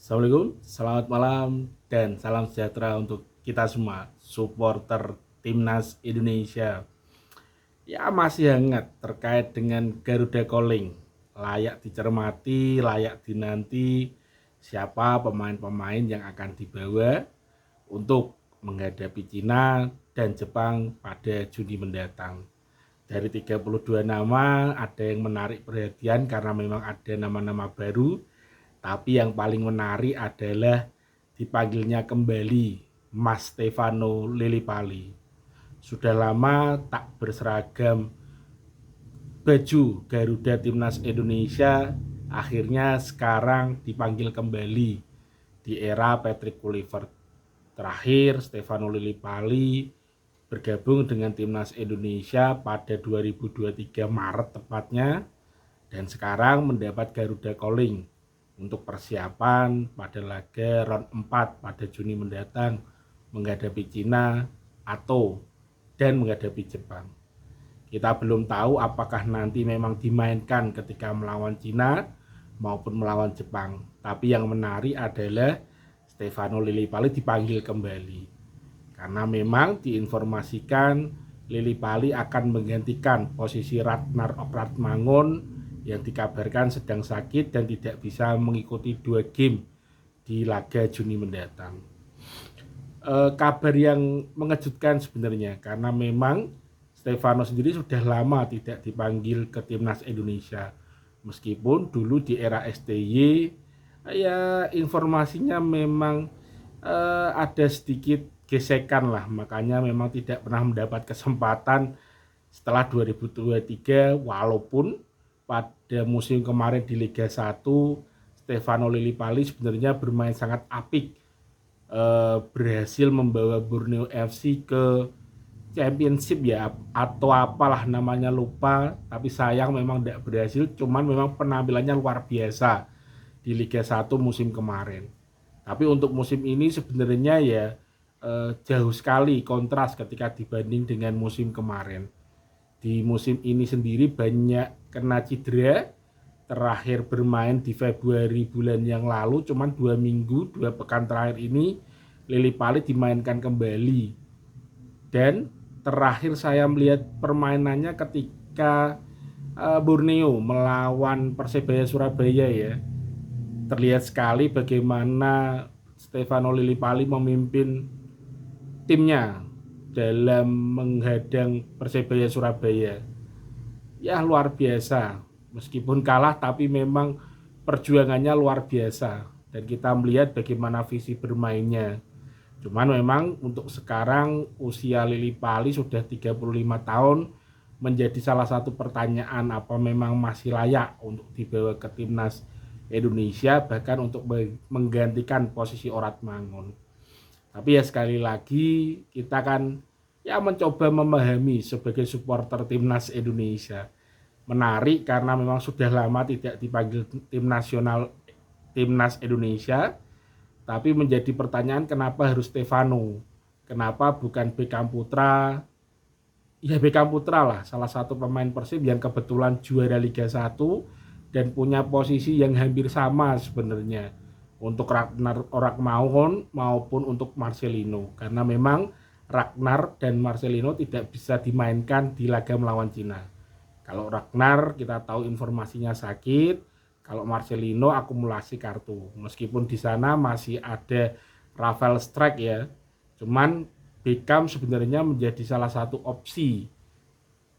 Assalamualaikum, selamat malam dan salam sejahtera untuk kita semua, supporter Timnas Indonesia. Ya masih hangat terkait dengan Garuda Calling. Layak dicermati, layak dinanti siapa pemain-pemain yang akan dibawa untuk menghadapi Cina dan Jepang pada Juni mendatang. Dari 32 nama ada yang menarik perhatian karena memang ada nama-nama baru, tapi yang paling menarik adalah dipanggilnya kembali Mas Stefano Lillipali. Sudah lama tak berseragam baju Garuda Timnas Indonesia, akhirnya sekarang dipanggil kembali di era Patrick Kluivert. Terakhir Stefano Lillipali bergabung dengan Timnas Indonesia pada 2023 Maret tepatnya, dan sekarang mendapat Garuda Calling untuk persiapan pada laga round 4 pada Juni mendatang menghadapi Cina atau dan menghadapi Jepang. Kita belum tahu apakah nanti memang dimainkan ketika melawan Cina maupun melawan Jepang. Tapi yang menarik adalah Stefano Lillipali dipanggil kembali. Karena memang diinformasikan Lillipali akan menggantikan posisi Ragnar Okratmangun yang dikabarkan sedang sakit dan tidak bisa mengikuti 2 game di laga Juni mendatang. Kabar yang mengejutkan sebenarnya karena memang Stefano sendiri sudah lama tidak dipanggil ke Timnas Indonesia. Meskipun dulu di era STY ya informasinya memang ada sedikit gesekan lah, makanya memang tidak pernah mendapat kesempatan setelah 2023, walaupun pada musim kemarin di Liga 1 Stefano Lillipali sebenarnya bermain sangat apik, berhasil membawa Borneo FC ke championship ya atau apalah namanya lupa, tapi sayang memang tidak berhasil. Cuman memang penampilannya luar biasa di Liga 1 musim kemarin. Tapi untuk musim ini sebenarnya ya jauh sekali kontras ketika dibanding dengan musim kemarin. Di musim ini sendiri banyak kena cedera, terakhir bermain di Februari bulan yang lalu, cuman 2 minggu, 2 pekan terakhir ini Lillipali dimainkan kembali. Dan terakhir saya melihat permainannya ketika Borneo melawan Persebaya Surabaya ya. Terlihat sekali bagaimana Stefano Lillipali memimpin timnya dalam menghadang Persebaya Surabaya. Ya luar biasa. Meskipun kalah tapi memang perjuangannya luar biasa. Dan kita melihat bagaimana visi bermainnya. Cuman memang untuk sekarang usia Lillipali sudah 35 tahun, menjadi salah satu pertanyaan apa memang masih layak untuk dibawa ke Timnas Indonesia, bahkan untuk menggantikan posisi Oratmangun. Tapi ya sekali lagi kita kan ya mencoba memahami sebagai supporter Timnas Indonesia. Menarik karena memang sudah lama tidak dipanggil Timnas Indonesia. Tapi menjadi pertanyaan kenapa harus Stefano? Kenapa bukan Beckham Putra? Ya Beckham Putra lah, salah satu pemain Persib yang kebetulan juara Liga 1 dan punya posisi yang hampir sama sebenarnya untuk Ragnar Orakmaun maupun untuk Marcelino, karena memang Ragnar dan Marcelino tidak bisa dimainkan di laga melawan Cina. Kalau Ragnar kita tahu informasinya sakit, kalau Marcelino akumulasi kartu. Meskipun di sana masih ada Rafael Strike ya, cuman Beckham sebenarnya menjadi salah satu opsi.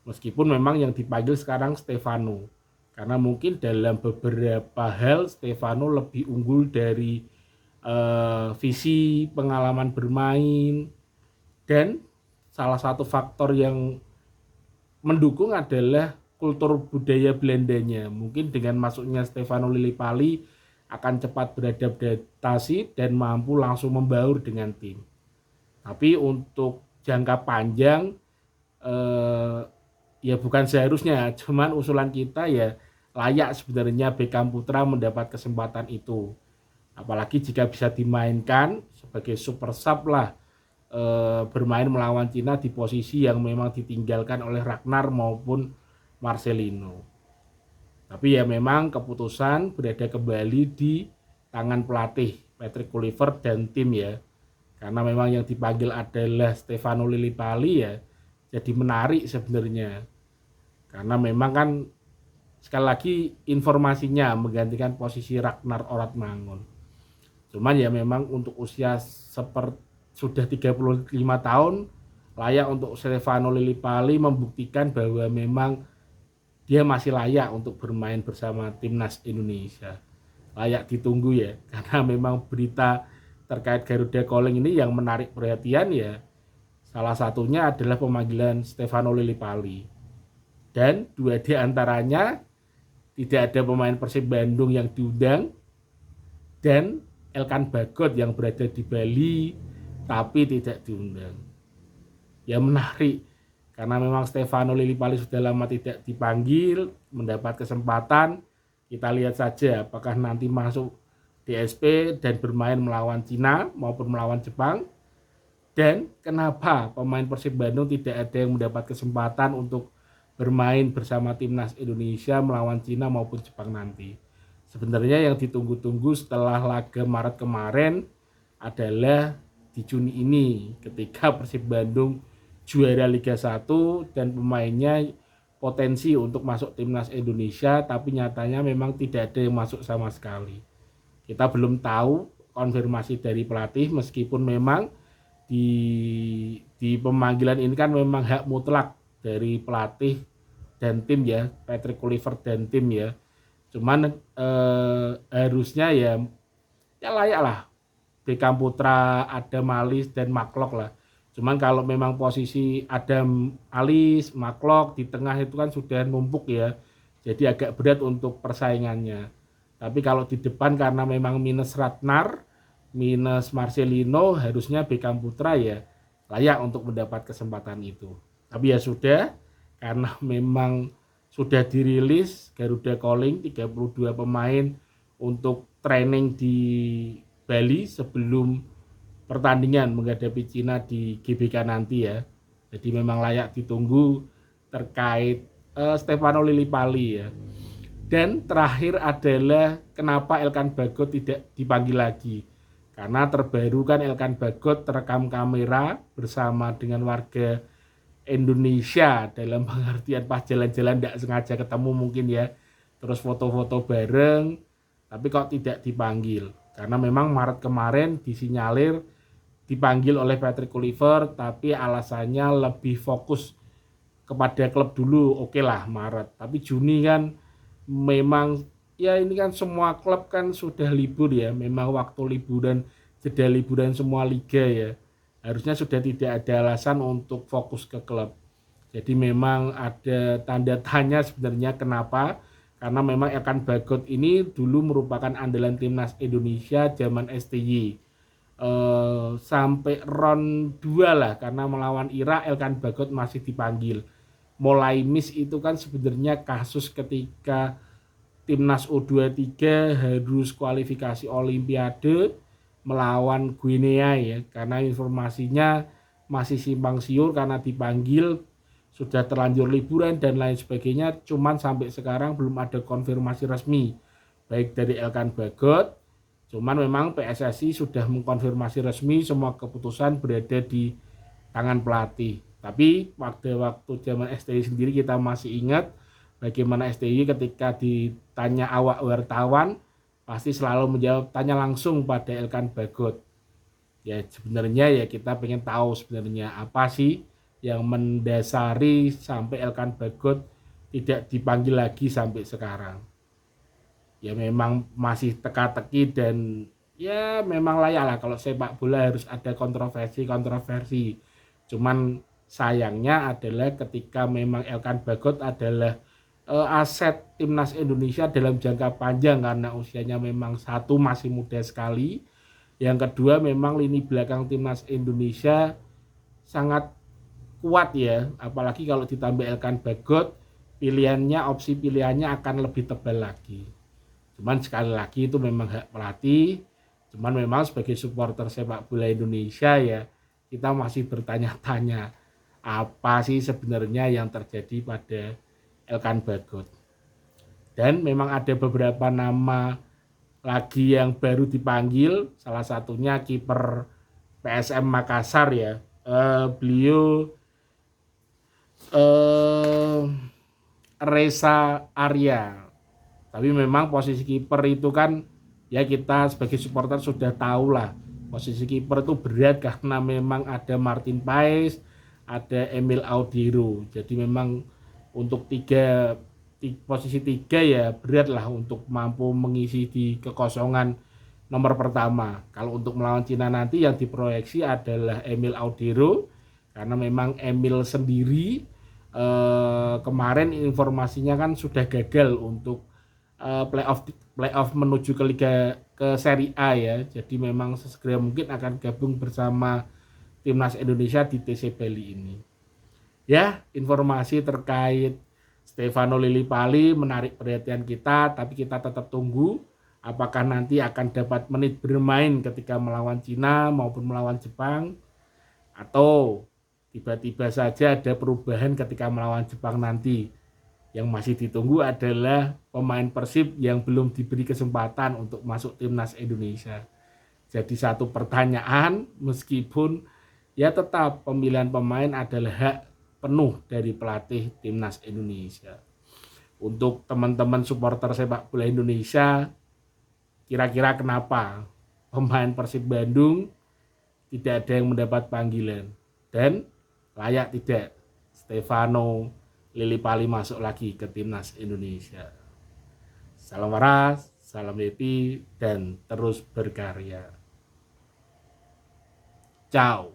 Meskipun memang yang dipanggil sekarang Stefano. Karena mungkin dalam beberapa hal Stefano lebih unggul dari visi pengalaman bermain, dan salah satu faktor yang mendukung adalah kultur budaya Belandanya. Mungkin dengan masuknya Stefano Lillipali akan cepat beradaptasi dan mampu langsung membaur dengan tim. Tapi untuk jangka panjang ya bukan seharusnya, cuman usulan kita ya layak sebenarnya Beckham Putra mendapat kesempatan itu. Apalagi jika bisa dimainkan sebagai super sub lah, bermain melawan Cina di posisi yang memang ditinggalkan oleh Ragnar maupun Marcelino. Tapi ya memang keputusan berada kembali di tangan pelatih Patrick Kluivert dan tim ya. Karena memang yang dipanggil adalah Stefano Lillipali ya. Jadi menarik sebenarnya. Karena memang kan sekali lagi informasinya menggantikan posisi Ragnar Oratmangun. Cuman ya memang untuk usia seperti sudah 35 tahun layak untuk Stefano Lillipali membuktikan bahwa memang dia masih layak untuk bermain bersama timnas Indonesia. Layak ditunggu ya, karena memang berita terkait Garuda Calling ini yang menarik perhatian ya. Salah satunya adalah pemanggilan Stefano Lillipali. Dan dua di antaranya tidak ada pemain Persib Bandung yang diundang dan Elkan Bagot yang berada di Bali tapi tidak diundang. Ya menarik karena memang Stefano Lillipali sudah lama tidak dipanggil, mendapat kesempatan. Kita lihat saja apakah nanti masuk DSP dan bermain melawan Cina maupun melawan Jepang. Dan kenapa pemain Persib Bandung tidak ada yang mendapat kesempatan untuk bermain bersama timnas Indonesia melawan Cina maupun Jepang nanti. Sebenarnya yang ditunggu-tunggu setelah laga Maret kemarin adalah di Juni ini ketika Persib Bandung juara Liga 1 dan pemainnya potensi untuk masuk timnas Indonesia, tapi nyatanya memang tidak ada yang masuk sama sekali. Kita belum tahu konfirmasi dari pelatih meskipun memang di pemanggilan ini kan memang hak mutlak dari pelatih dan tim ya, Patrick Kluivert dan tim ya. Cuman harusnya ya layak lah Beckham Putra, Adam Alis dan Maklok lah. Cuman kalau memang posisi Adam Alis, Maklok di tengah itu kan sudah numpuk ya. Jadi agak berat untuk persaingannya. Tapi kalau di depan karena memang minus Ratnar, minus Marcelino, harusnya Beckham Putra ya layak untuk mendapat kesempatan itu. Tapi ya sudah, karena memang sudah dirilis Garuda Calling 32 pemain untuk training di Bali sebelum pertandingan menghadapi Cina di GBK nanti ya. Jadi memang layak ditunggu terkait Stefano Lillipali ya. Dan terakhir adalah kenapa Elkan Bagot tidak dipanggil lagi. Karena terbaru kan Elkan Bagot terekam kamera bersama dengan warga Indonesia dalam pengertian pas jalan-jalan tidak sengaja ketemu mungkin ya. Terus foto-foto bareng tapi kok tidak dipanggil. Karena memang Maret kemarin disinyalir dipanggil oleh Patrick Kluivert tapi alasannya lebih fokus kepada klub dulu. Oke lah Maret. Tapi Juni kan memang ya ini kan semua klub kan sudah libur ya, memang waktu liburan, jeda liburan semua liga ya, harusnya sudah tidak ada alasan untuk fokus ke klub. Jadi memang ada tanda tanya sebenarnya kenapa, karena memang Elkan Bagot ini dulu merupakan andalan timnas Indonesia zaman STY sampai round 2 lah, karena melawan Irak Elkan Bagot masih dipanggil. Mulai miss itu kan sebenarnya kasus ketika timnas U23 harus kualifikasi Olimpiade melawan Guinea ya, karena informasinya masih simpang siur karena dipanggil sudah terlanjur liburan dan lain sebagainya. Cuman sampai sekarang belum ada konfirmasi resmi baik dari Elkan Bagot. Cuman memang PSSI sudah mengkonfirmasi resmi semua keputusan berada di tangan pelatih. Tapi pada waktu zaman STY sendiri kita masih ingat bagaimana STY ketika ditanya awak wartawan pasti selalu menjawab tanya langsung pada Elkan Bagot. Ya sebenarnya ya kita pengen tahu sebenarnya apa sih yang mendasari sampai Elkan Bagot tidak dipanggil lagi sampai sekarang. Ya memang masih teka-teki dan ya memang layak lah kalau sepak bola harus ada kontroversi. Cuman sayangnya adalah ketika memang Elkan Bagot adalah aset timnas Indonesia dalam jangka panjang karena usianya memang satu masih muda sekali. Yang kedua memang lini belakang timnas Indonesia sangat kuat ya, apalagi kalau ditambah Elkan Bagot, opsi pilihannya akan lebih tebal lagi. Cuman sekali lagi itu memang hak pelatih. Cuman memang sebagai supporter sepak bola Indonesia ya kita masih bertanya-tanya apa sih sebenarnya yang terjadi pada Elkan Bagot. Dan memang ada beberapa nama lagi yang baru dipanggil, salah satunya kiper PSM Makassar ya. Beliau Reza Arya. Tapi memang posisi kiper itu kan ya kita sebagai supporter sudah tahu lah. Posisi kiper itu berat karena memang ada Martin Paes, ada Emil Audiro. Jadi memang untuk posisi tiga ya berat lah untuk mampu mengisi di kekosongan nomor pertama. Kalau untuk melawan Cina nanti yang diproyeksi adalah Emil Audiro, karena memang Emil sendiri kemarin informasinya kan sudah gagal untuk playoff menuju ke Serie A ya. Jadi memang sesegera mungkin akan gabung bersama timnas Indonesia di TC Bali ini. Ya, informasi terkait Stefano Lillipali menarik perhatian kita, tapi kita tetap tunggu apakah nanti akan dapat menit bermain ketika melawan Cina maupun melawan Jepang, atau tiba-tiba saja ada perubahan ketika melawan Jepang nanti. Yang masih ditunggu adalah pemain Persib yang belum diberi kesempatan untuk masuk timnas Indonesia. Jadi satu pertanyaan, meskipun ya tetap pemilihan pemain adalah hak penuh dari pelatih timnas Indonesia. Untuk teman-teman supporter sepak bola Indonesia, kira-kira kenapa pemain Persib Bandung tidak ada yang mendapat panggilan, dan layak tidak Stefano Lillipali masuk lagi ke timnas Indonesia? Salam waras, salam happy, dan terus berkarya. Ciao.